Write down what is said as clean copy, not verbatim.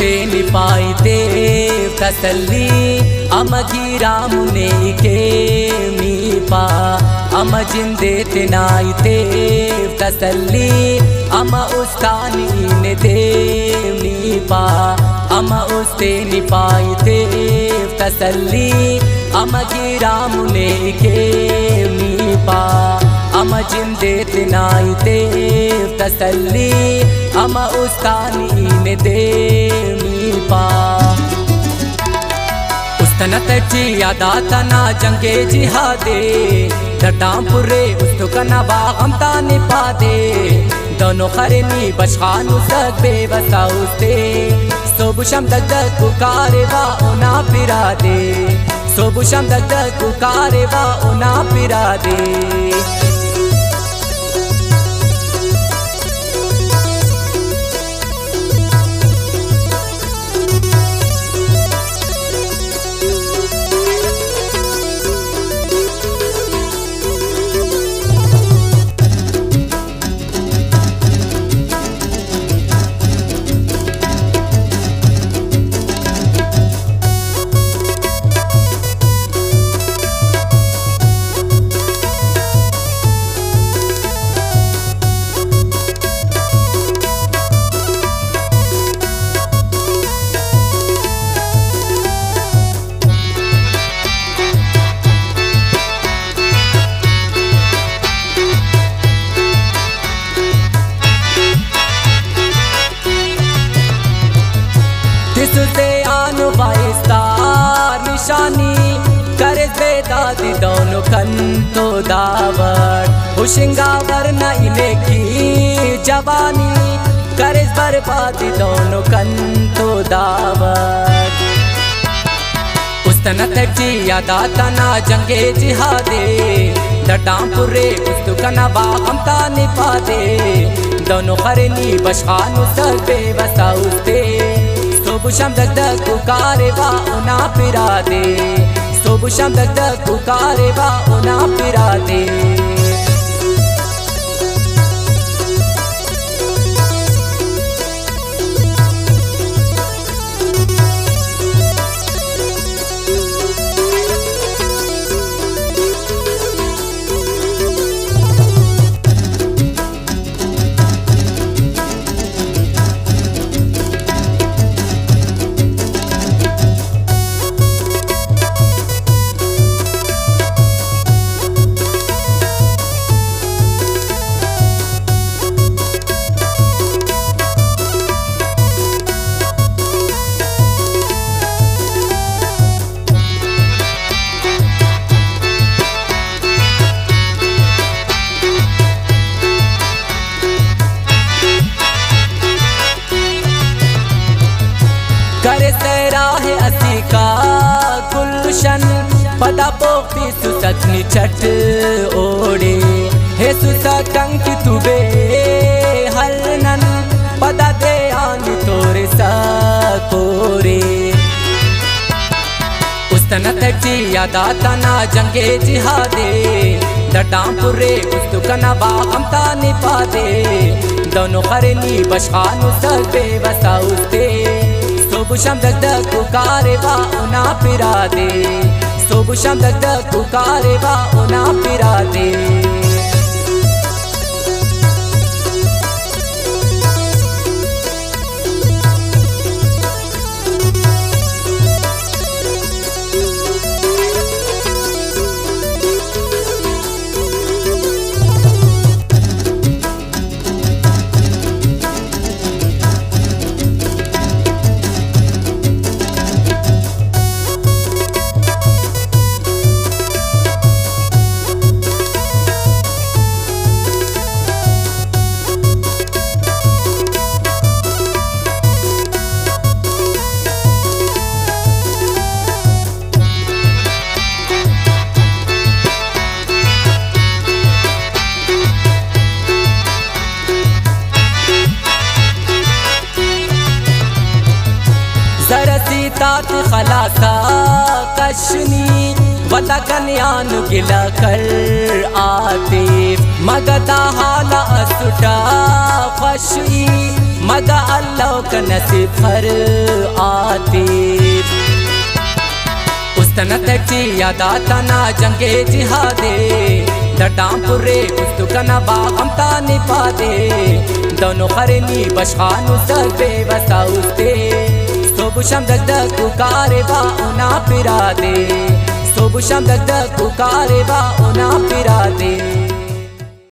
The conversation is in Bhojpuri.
उस्ते निपाई देव तसल्ली अमगी रामुने के मीपा अम जिंदे तिनाई देव तसल्ली अम उस्तानी ने देव मीपा अम उस्ते निपाई देव तसल्ली अमगी रामुने के मीपा अम जिंदे तिनाई देव तसल्ली अम उस्तानी ने देव मीपा उस्तनत यादा तना जंगे जिहादे दटामपुरे उस्तुकना बागम ताने पादे दोनों खरनी बशखानु सद बेबसा उस्ते सोबुशम दग दग पुकारे वा ओना पिरा दे सोबुशम दग दग पुकारे वा ओना पिरा दे तिससे आनु बाइस्ता निशानी करे बेदादी दोनों कंतो दावत हुशिंगावर न इने की जवानी करे बर्बादी दोनों कंतो दावत उस्तनत यादा तना जंगे जिहादे दटामपुरे उस्तुकना बागम ताने पादे दोनों खरनी बशखानु सद बेबसा उस्ते सोबुशम दग दग पुकारे वा ओना पिरा दे सोबुशम दग दग पुकारे वा ओना पिरा दे करे सराहे असी का गुलशन पदा पोपी सुसकनी चट ओड़े हे सुसकंग की तुबे हलनन पदा दे आनी तोरे सकोरे उस्तनत यादा तना जंगे जिहादे दटामपुरे उस्तुकना बागम ताने पादे दोनों खरनी बशखानु सद बेबसा उस्ते सोबुशम दग दग पुकारे वा ओना पिरा दे सोबुशम दग दग पुकारे वा ओना पिरा दे तात खलासा कशनी वता कन्यान गिला कर आते मगता हाला असुटा फशी मगा अल्लाह का नसीब हर आते उस्तनत ची यादाता ना जंगे जिहादे दटामपुरे उस्तुकना बागमता निपादे दोनों खरनी बशखानु सबे वसा उस्ते सोबु शम दग दग पुकारे बा उना पिरा दे सोबु शम दग दग पुकारे बा उना पिरा दे।